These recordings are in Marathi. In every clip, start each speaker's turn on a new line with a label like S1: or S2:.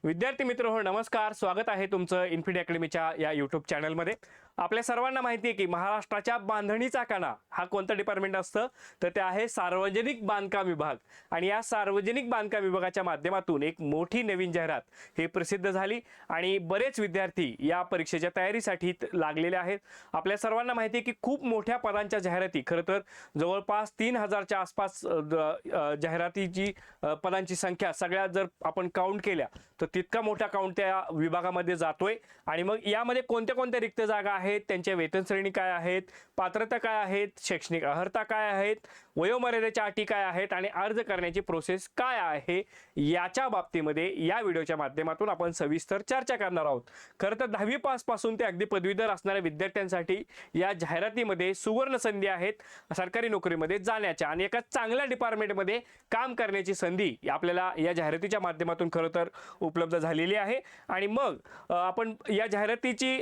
S1: विद्यार्थी मित्र हो, नमस्कार. स्वागत आहे तुमचं इन्फिनिटी अकॅडमीच्या या यूट्यूब चॅनलमध्ये. आपल्या सर्वांना माहिती आहे की महाराष्ट्राच्या बांधणीचा कणा हा कोणता डिपार्टमेंट असतं, तर ते आहे सार्वजनिक बांधकाम विभाग. आणि या सार्वजनिक बांधकाम विभागाच्या माध्यमातून एक मोठी नवीन जाहिरात हे प्रसिद्ध झाली आणि बरेच विद्यार्थी या परीक्षेच्या तयारीसाठी लागलेले आहेत. आपल्या सर्वांना माहिती आहे की खूप मोठ्या पदांच्या जाहिराती, खरं तर जवळपास 3000च्या आसपास जाहिरातीची पदांची संख्या सगळ्या जर आपण काउंट केल्या तर तितका मोठा काउंट त्या विभागामध्ये जातोय. आणि मग यामध्ये कोणत्या कोणत्या रिक्त जागा आहेत, त्यांच्या वेतन श्रेणी काय आहेत, पात्रता काय आहेत, शैक्षणिक अर्हता काय आहेत, वयोमर्यादेच्या अटी काय आहेत आणि अर्ज करण्याची प्रोसेस काय आहे, याच्या बाबतीमध्ये या व्हिडिओच्या माध्यमातून आपण सविस्तर चर्चा करणार आहोत. खरं तर 10वी पास पासून ते अगदी पदवीधर असणाऱ्या विद्यार्थ्यांसाठी या जाहिरातीमध्ये सुवर्ण संधी आहेत सरकारी नोकरीमध्ये जाण्याच्या आणि एका चांगल्या डिपार्टमेंटमध्ये काम करण्याची संधी आपल्याला या जाहिरातीच्या माध्यमातून खरं तर उपलब्ध झालेली आहे. आणि मग आपण या जाहिरातीची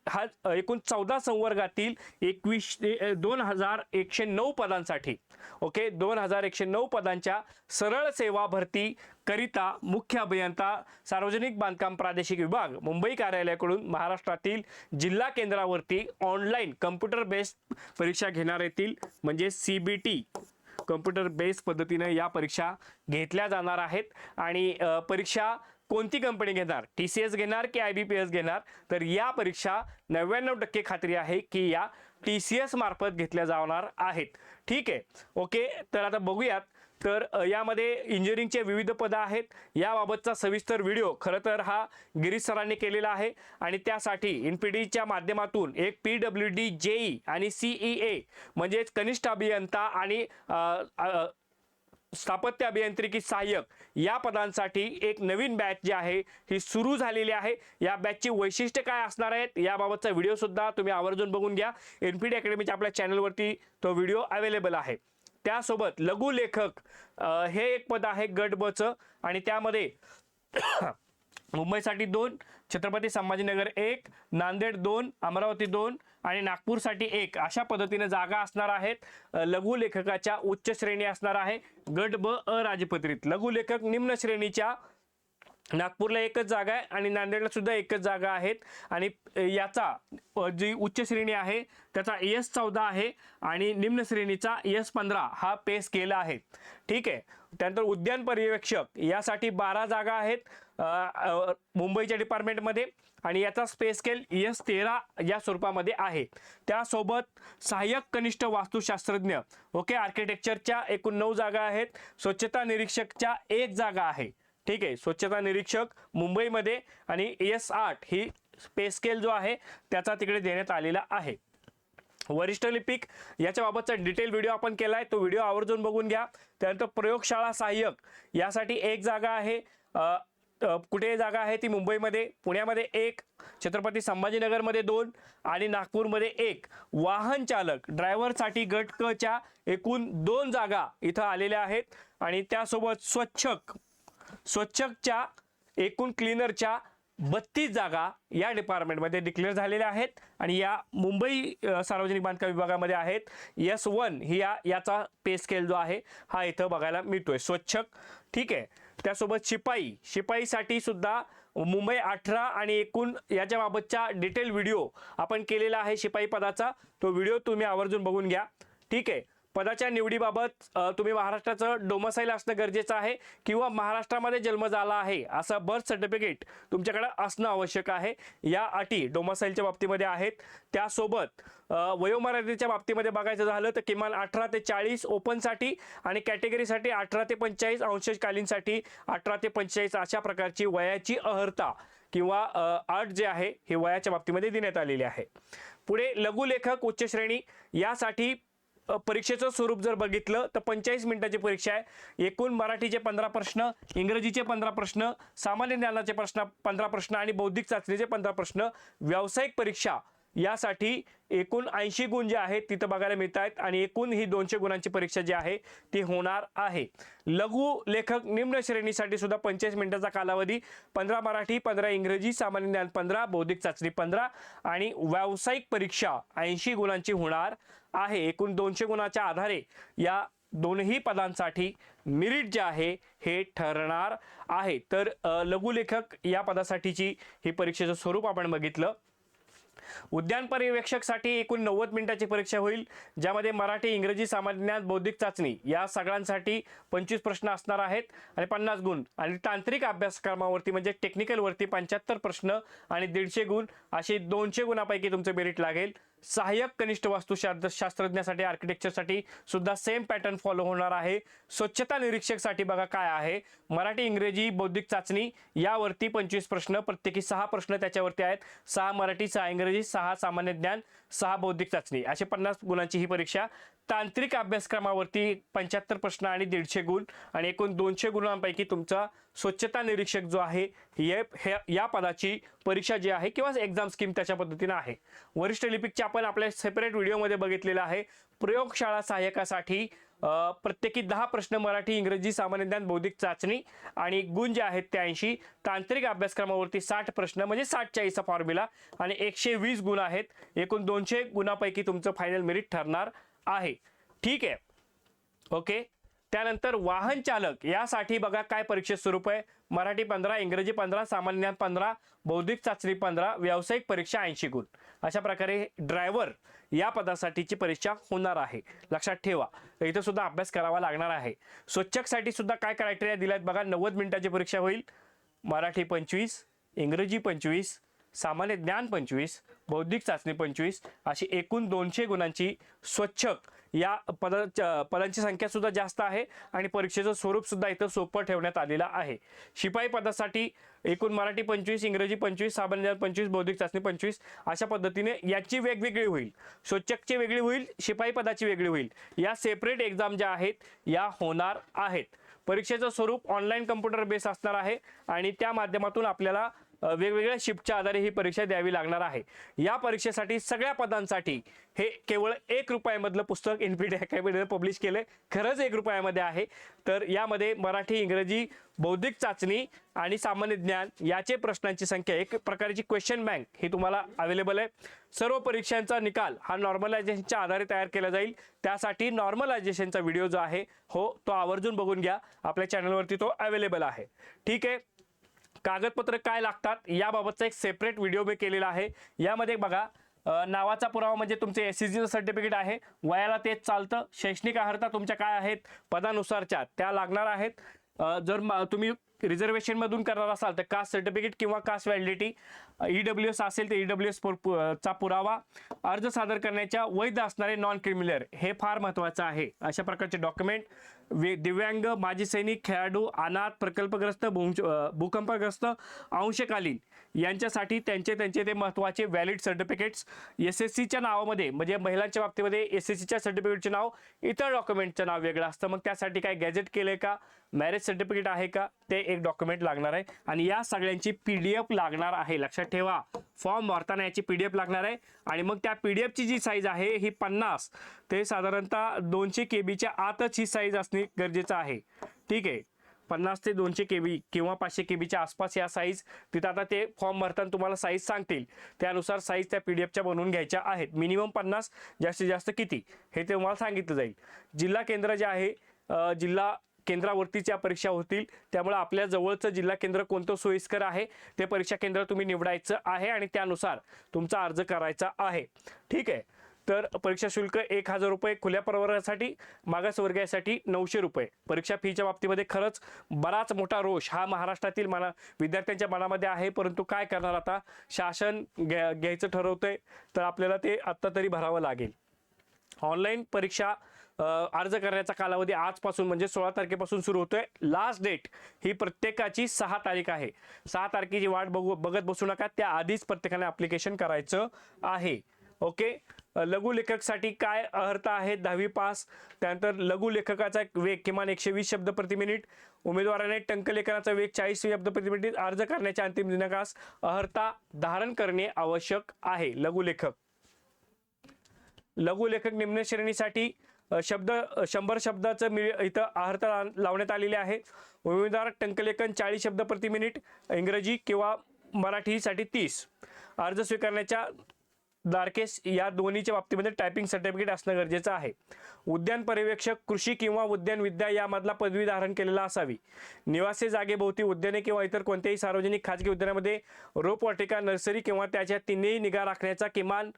S1: हा एकूण 14 संवर्गातील 2109 पदांसाठी 2109 पदांच्या सरळ सेवा भरती करिता मुख्य अभियंता सार्वजनिक बांधकाम प्रादेशिक विभाग मुंबई कार्यालयाकडून महाराष्ट्रातील जिल्हा केंद्रावरती ऑनलाईन कम्प्युटर बेस्ड परीक्षा घेणार येतील. म्हणजे CBT कम्प्युटर बेस्ड पद्धतीने या परीक्षा घेतल्या जाणार आहेत. आणि परीक्षा कोणती कंपनी घेणार, TCS घेणार की IBPS घेणार, तर या परीक्षा 99% खात्री आहे की या TCS मार्फत घेतल्या जाणार आहेत. ठीक आहे, ओके. तर आता बघूयात. तर यामध्ये इंजिनिअरिंगचे विविध पदं आहेत. याबाबतचा सविस्तर व्हिडिओ खरं तर हा गिरीश सरांनी केलेला आहे आणि त्यासाठी इन्फिनिटीच्या माध्यमातून एक PWD JE आणि CEA म्हणजेच कनिष्ठ अभियंता आणि स्थापत्य अभियांत्रिकी सहाय्यक या पदांसाठी एक नवीन बॅच जी आहे ही सुरू झालेली आहे. या बॅचची वैशिष्ट्ये काय असणार आहेत याबाबतचा व्हिडिओ सुद्धा तुम्ही आवर्जून बघून घ्या. इन्फिनिटी अकॅडमीच्या आपल्या चॅनलवरती तो व्हिडिओ अवेलेबल आहे. त्यासोबत लघुलेखक हे एक पद आहे गट ब चं आणि त्यामध्ये मुंबईसाठी 2, छत्रपती संभाजीनगर 1, नांदेड 2, अमरावती 2 आणि नागपूरसाठी 1 अशा पद्धतीने जागा असणार आहेत. लघुलेखकाच्या उच्च श्रेणी असणार आहे गट ब अराजपत्रित. लघुलेखक निम्न श्रेणीच्या नागपूरला एकच जागा आहे आणि नांदेडला सुद्धा एकच जागा आहेत. आणि याचा जी उच्च श्रेणी आहे त्याचा ES14 आहे आणि निम्न श्रेणीचा ES15 हा पे स्केल आहे. ठीक आहे. त्यानंतर उद्यान पर्यवेक्षक यासाठी 12 जागा आहेत मुंबईच्या डिपार्टमेंटमध्ये आणि याचा स्पेस स्केल ES13 या स्वरूपामध्ये आहे. त्यासोबत सहाय्यक कनिष्ठ वास्तुशास्त्रज्ञ आर्किटेक्चरच्या एकूण 9 जागा आहेत. स्वच्छता निरीक्षकच्या 1 जागा आहे. ठीक आहे, स्वच्छता निरीक्षक मुंबईमध्ये आणि ES8 ही स्पेस स्केल जो आहे त्याचा तिकडे देण्यात आलेला आहे. वरिष्ठ लिपिक याच्या बाबतचा डिटेल व्हिडिओ आपण केलाय, तो व्हिडिओ आवर्जून बघून घ्या. त्यानंतर प्रयोगशाळा सहाय्यक यासाठी 1 जागा आहे. कुठे जागा आहे ती मुंबईमध्ये, पुण्यामध्ये 1, छत्रपती संभाजीनगरमध्ये 2 आणि नागपूरमध्ये 1. वाहन चालक ड्रायव्हरसाठी गट क च्या एकूण 2 जागा इथं आलेल्या आहेत. आणि त्यासोबत स्वच्छकच्या एकूण क्लीनरच्या 32 जागा या डिपार्टमेंटमध्ये डिक्लेअर झालेल्या आहेत आणि या मुंबई सार्वजनिक बांधकाम विभागामध्ये आहेत. S1 ही याचा पे स्केल जो आहे हा इथं बघायला मिळतोय स्वच्छक. ठीक आहे. त्यासोबत शिपाईसाठी सुद्धा मुंबई 18 आणि एकूण याच्याबाबतचा डिटेल व्हिडिओ आपण केलेला आहे शिपाई पदाचा, तो व्हिडिओ तुम्ही आवर्जून बघून घ्या. ठीक आहे. पदाच्या निवडीबाबत तुम्ही महाराष्ट्राचं डोमसाईल असणं गरजेचं आहे किंवा महाराष्ट्रामध्ये जन्म झाला आहे असं बर्थ सर्टिफिकेट तुमच्याकडे असणं आवश्यक आहे. या अटी डोमसाईलच्या बाबतीमध्ये आहेत. त्यासोबत वयोमर्यादेच्या बाबतीमध्ये बघायचं झालं तर किमान 18 ते 40 ओपनसाठी आणि कॅटेगरीसाठी 18 ते 45, अंशकालीनसाठी 18 ते 45 अशा प्रकारची वयाची अर्हता किंवा अट जे आहे हे वयाच्या बाबतीमध्ये देण्यात आलेली आहे. पुढे लघुलेखक उच्च श्रेणी यासाठी परीक्षेचं स्वरूप जर बघितलं तर 45 मिनिटाची परीक्षा आहे. एकूण मराठीचे 15 प्रश्न, इंग्रजीचे 15 प्रश्न, सामान्य ज्ञानाचे 15 प्रश्न आणि बौद्धिक चाचणीचे 15 प्रश्न. व्यावसायिक परीक्षा यासाठी एकूण 80 गुण जे आहेत तिथं बघायला मिळत आहेत आणि एकूण ही 200 गुणांची परीक्षा जी आहे ती होणार आहे. लघु लेखक निम्न श्रेणीसाठी सुद्धा 45 मिनिटाचा कालावधी, 15 मराठी, 15 इंग्रजी, सामान्य ज्ञान 15, बौद्धिक चाचणी 15 आणि व्यावसायिक परीक्षा 80 गुणांची होणार आहे. एकूण 200 गुणाच्या आधारे या दोन्ही पदांसाठी मेरिट जे आहे हे ठरणार आहे। तर लघुलेखक या पदासाठीची ही परीक्षेचं स्वरूप आपण बघितलं। उद्यान पर्यवेक्षकसाठी एकूण 90 मिनिटाची परीक्षा होईल, ज्यामध्ये मराठी, इंग्रजी, सामान्य ज्ञान, बौद्धिक चाचणी या सगळ्यांसाठी 25 प्रश्न असणार आहेत आणि 50 गुण, आणि तांत्रिक अभ्यासक्रमावरती म्हणजे टेक्निकल वरती 75 प्रश्न आणि 150 गुण, असे 200 गुणापैकी तुमचं मेरिट लागेल। सहाय्यक कनिष्ठ वास्तुशास्त्रज्ञासाठी, आर्किटेक्चरसाठी सुद्धा सेम पॅटर्न फॉलो होणार आहे। स्वच्छता निरीक्षकसाठी बघा काय आहे, मराठी, इंग्रजी, बौद्धिक चाचणी यावरती 25 प्रश्न, प्रत्येकी 6 प्रश्न त्याच्यावरती आहेत, 6 मराठी, 6 इंग्रजी, 6 सामान्य ज्ञान, 6 बौद्धिक चाचणी, असे 50 गुणांची ही परीक्षा। तांत्रिक अभ्यासक्रमावरती 75 प्रश्न आणि 150 गुण, आणि एकूण 200 गुणांपैकी तुमचा स्वच्छता निरीक्षक जो आहे या पदाची परीक्षा जी आहे किंवा एक्झाम स्कीम त्याच्या पद्धतीने आहे। वरिष्ठ लिपिकचे आपण आपल्या सेपरेट व्हिडिओमध्ये बघितलेलं आहे। प्रयोगशाळा सहाय्यकासाठी प्रत्येकी 10 प्रश्न मराठी, इंग्रजी, सामान्य ज्ञान, बौद्धिक चाचणी, आणि गुण जे आहेत ते 80। तांत्रिक अभ्यासक्रमावरती 60 प्रश्न म्हणजे 60/40चा फॉर्म्युला, आणि 120 गुण आहेत। एकूण 200 गुणापैकी तुमचं फायनल मेरिट ठरणार आहे। ठीक आहे, ओके। त्यानंतर वाहन चालक यासाठी बघा काय परीक्षेत स्वरूप आहे, मराठी 15, इंग्रजी 15, सामान्य ज्ञान 15, बौद्धिक चाचणी 15, व्यावसायिक परीक्षा 80 गुण, अशा प्रकारे ड्रायव्हर या पदासाठीची परीक्षा होणार आहे। लक्षात ठेवा, इथं सुद्धा अभ्यास करावा लागणार आहे। स्वच्छकसाठी सुद्धा काय क्रायटेरिया दिलायत बघा, 90 मिनिटाची परीक्षा होईल, मराठी 25, इंग्रजी 25, सामान्य ज्ञान 25, बौद्धिक चाचणी 25, अशी एकूण 200 गुणांची स्वच्छक या पदांची संख्या सुद्धा जास्त आहे, आणि परीक्षेचं स्वरूप सुद्धा इथं सोपं ठेवण्यात आलेलं आहे। शिपाई पदासाठी एकूण मराठी 25, इंग्रजी 25, सामान्य ज्ञान 25, बौद्धिक चाचणी 25, अशा पद्धतीने याची वेगवेगळी होईल। स्वच्छकची वेगळी होईल, शिपाई पदाची वेगळी होईल, या सेपरेट एक्झाम ज्या आहेत या होणार आहेत। परीक्षेचं स्वरूप ऑनलाईन कम्प्युटर बेस असणार आहे, आणि त्या माध्यमातून आपल्याला वेगवेगळ्या शिफ्टच्या आधारे ही परीक्षा द्यावी लागणार आहे। या परीक्षेसाठी सगळ्या पदांसाठी हे केवळ 1 रुपयामधलं पुस्तक इन्फिनिटी अकॅडमीने पब्लिश केले, खरंच 1 रुपयामध्ये आहे। तर यामध्ये मराठी, इंग्रजी, बौद्धिक चाचणी आणि सामान्य ज्ञान याचे प्रश्नांची संख्या, एक प्रकारची क्वेश्चन बँक ही तुम्हाला अवेलेबल आहे। सर्व परीक्षांचा निकाल हा नॉर्मलायझेशनच्या आधारे तयार केला जाईल, त्यासाठी नॉर्मलायझेशनचा व्हिडिओ जो आहे तो आवर्जून बघून घ्या, आपल्या चॅनलवरती तो अवेलेबल आहे। ठीक आहे, कागदपत्र काय लागतात याबाबतचा एक सेपरेट व्हिडिओ मी केलेला आहे। यामध्ये बघा, नावाचा पुरावा म्हणजे तुमचे एसएससीचं सर्टिफिकेट आहे, वयाला तेच चालतं, शैक्षणिक अर्हता तुमच्या काय आहेत पदानुसारच्या त्या लागणार आहेत। जर तुम्ही रिझर्वेशन मधून करणार असाल तर कास्ट सर्टिफिकेट किंवा कास्ट व्हॅलिडिटी, ईडब्ल्यूएस असेल तर ईडब्ल्यूएस चा पुरावा, अर्ज सादर करण्याच्या वैध असणारे नॉन क्रिमिनल हे फार महत्त्वाचं आहे, अशा प्रकारचे डॉक्युमेंट, दिव्यांग, माजी सैनिक, खेळाडू, अनाथ, प्रकल्पग्रस्त, भूकंपग्रस्त, अंशकालीन यांच्यासाठी त्यांचे ते महत्त्वाचे व्हॅलिड सर्टिफिकेट्स, एसएससीच्या नावामध्ये म्हणजे महिलांच्या बाबतीमध्ये एसएससीच्या सर्टिफिकेटचे नाव इतर डॉक्युमेंटचं नाव वेगळं असतं, मग त्यासाठी काय गॅजेट केलंय का, मॅरेज सर्टिफिकेट आहे का, ते एक डॉक्युमेंट लागणार आहे, आणि या सगळ्यांची PDF लागणार आहे। लक्षात ठेवा, फॉर्म भरताना याची PDF लागणार आहे, आणि मग त्या PDFची जी साईज आहे ही 50 ते साधारणतः 200 KB आतच ही साईज असणे गरजेचं आहे। ठीक आहे, 50 ते 200 KB किंवा 500 KBच्या आसपास या साईज, तिथं आता ते फॉर्म भरताना तुम्हाला साईज सांगतील, त्यानुसार साईज त्या PDFच्या बनवून घ्यायच्या आहेत। मिनिमम 50, जास्तीत जास्त किती हे तुम्हाला सांगितलं जाईल। जिल्हा केंद्र जे आहे, जिल्हा केंद्रावरतीच या परीक्षा होतील, त्यामुळे आपल्या जवळचं जिल्हा केंद्र कोणतं सोयीस्कर आहे ते परीक्षा केंद्र तुम्ही निवडायचं आहे, आणि त्यानुसार तुमचा अर्ज करायचा आहे। ठीक आहे, तर परीक्षा शुल्क 1000 रुपये खुल्या प्रवर्गासाठी, मागासवर्गीयासाठी 900 रुपये। परीक्षा फीच्या बाबतीमध्ये खरंच बराच मोठा रोष हा महाराष्ट्रातील विद्यार्थ्यांच्या मनामध्ये आहे, परंतु काय करणार, आता शासन घ्यायचं ठरवतंय तर आपल्याला ते आत्ता तरी भरावं लागेल। ऑनलाईन परीक्षा अर्ज करण्याचा कालावधी आजपासून म्हणजे 16 तारखेपासून सुरू होतोय। लास्ट डेट ही प्रत्येकाची 6 तारीख आहे। 6 तारखेची वाट बघत बसू नका, त्या आधीच प्रत्येकाने ॲप्लिकेशन करायचं आहे। ओके, लघुलेखकसाठी काय अर्हता आहे, 10वी पास, त्यानंतर लघुलेखकाचा वेग किमान 120 शब्द प्रति मिनिट, उमेदवाराने टंकलेखनाचा वेग 40 शब्द प्रति मिनिट, अर्ज करण्याच्या अंतिम दिनांकास अर्हता धारण करणे आवश्यक आहे। लघुलेखक निम्न श्रेणीसाठी 100 शब्दाचं इथं अर्हता लावण्यात आलेली आहे। उमेदवार टंकलेखन 40 शब्द प्रति मिनिट, इंग्रजी किंवा मराठीसाठी 30, अर्ज स्वीकारण्याच्या दारकेस या दोन्हीच्या बाबतीमध्ये टायपिंग सर्टिफिकेट असणं गरजेचं आहे. उद्यान पर्यवेक्षक कृषी किंवा उद्यान विद्या यामधला पदवी धारण केलेला असावी. निवासी जागेभोवती उद्याने किंवा इतर कोणत्याही सार्वजनिक खाजगी उद्यानामध्ये रोपवाटिका नर्सरी किंवा त्याच्या तिन्ही निगा राखण्याचा किमान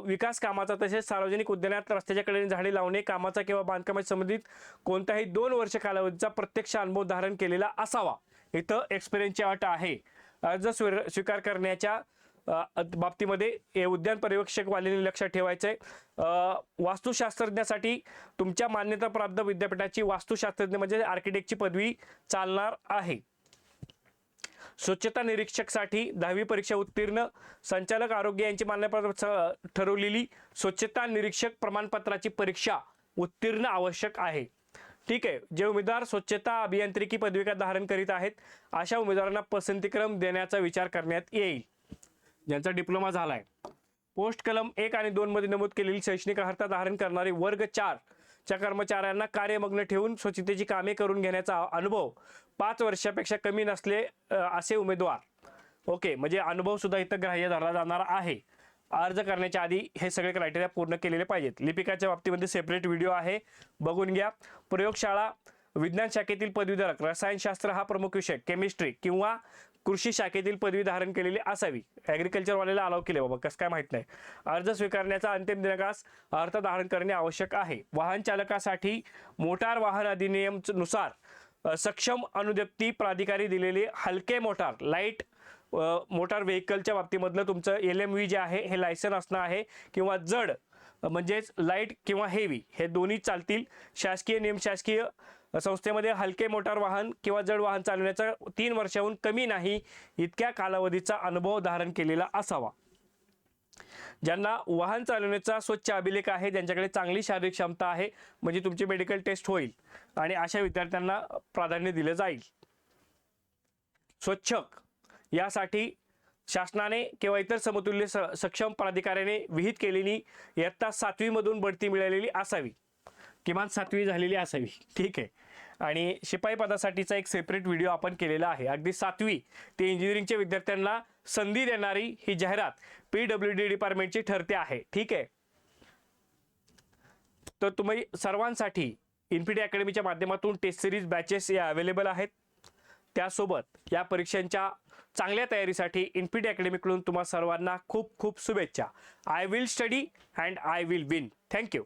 S1: विकास कामाचा तसेच सार्वजनिक उद्यानात रस्त्याच्या कडेने झाडे लावणे कामाचा किंवा बांधकामाशी संबंधित कोणताही 2 वर्ष कालावधीचा प्रत्यक्ष अनुभव धारण केलेला असावा. इथं एक्सपिरियन्सची अट आहे. अर्ज स्वीकार करण्याच्या बाबतीमध्ये हे उद्यान पर्यवेक्षक वालेने लक्षात ठेवायचंय. वास्तुशास्त्रज्ञासाठी तुमच्या मान्यताप्राप्त विद्यापीठाची वास्तुशास्त्रज्ञ म्हणजे आर्किटेक्टची पदवी चालणार आहे. स्वच्छता निरीक्षकसाठी 10वी परीक्षा उत्तीर्ण संचालक आरोग्य यांची मान्यता ठरवलेली स्वच्छता निरीक्षक प्रमाणपत्राची परीक्षा उत्तीर्ण आवश्यक आहे. ठीक आहे. जे उमेदवार स्वच्छता अभियांत्रिकी पदविका धारण करीत आहेत अशा उमेदवारांना पसंतीक्रम देण्याचा विचार करण्यात येईल. ज्यांचा डिप्लोमा झालाय. पोस्ट कलम 1 आणि 2 मध्ये नमूद केलेली शैक्षणिक अर्हता धारण करणारे वर्ग 4 च्या कर्मचाऱ्यांना कार्यमग्न ठेवून स्वच्छतेची कामे करून घेण्याचा अनुभव 5 वर्षापेक्षा कमी नसले असे उमेदवार. ओके, म्हणजे अनुभव सुद्धा इथं ग्राह्य धरला जाणार आहे. अर्ज करण्याच्या आधी हे सगळे क्रायटेरिया पूर्ण केलेले पाहिजेत. लिपिकाच्या बाबतीमध्ये सेपरेट व्हिडिओ आहे, बघून घ्या. प्रयोगशाळा विज्ञान शाखेतील पदवीधारक रसायनशास्त्र हा प्रमुख विषय केमिस्ट्री किंवा कृषी शाखेतील पदवी धारण केलेली असावी. ॲग्रिकल्चर वाल्याला अलाव केले बाबा, कसं काय माहित नाही. अर्ज स्वीकारण्याचा अंतिम दिनांकास अर्थ धारण करणे आवश्यक आहे. वाहन चालकासाठी मोटार वाहन अधिनियम नुसार सक्षम अनुज्ञप्ती प्राधिकारी दिलेले हलके मोटार लाईट मोटार व्हेकलच्या बाबतीमधलं तुमचं LMV जे आहे हे लायसन असणं आहे किंवा जड म्हणजेच लाईट किंवा हेवी हे दोन्ही चालतील. शासकीय निमशासकीय संस्थेमध्ये हलके मोटार वाहन किंवा जड वाहन चालवण्याचा 3 वर्षाहून कमी नाही इतक्या कालावधीचा अनुभव धारण केलेला असावा. ज्यांना वाहन चालवण्याचा स्वच्छ अभिलेख आहे, ज्यांच्याकडे चांगली शारीरिक क्षमता आहे, म्हणजे तुमची मेडिकल टेस्ट होईल आणि अशा विद्यार्थ्यांना प्राधान्य दिले जाईल. स्वच्छक यासाठी शासनाने किंवा इतर समतुल्य सक्षम प्राधिकाऱ्याने विहित केलेली इयत्ता 7वी मधून बढती मिळालेली असावी, किमान 7वी झालेली असावी. ठीक आहे. आणि शिपाई पदासाठीचा एक सेपरेट व्हिडिओ आपण केलेला आहे. अगदी 7वी ते इंजिनिअरिंगच्या विद्यार्थ्यांना संधी देणारी ही जाहिरात PWD डिपार्टमेंटची ठरते आहे. ठीक आहे. तर तुम्ही सर्वांसाठी इन्फिनिटी अकॅडमीच्या माध्यमातून टेस्ट सिरीज बॅचेस या अवेलेबल आहेत. त्यासोबत या परीक्षांच्या चांगल्या तयारीसाठी इन्फिनिटी अकॅडमीकडून तुम्हा सर्वांना खूप खूप शुभेच्छा. I will study and I will win. Thank you.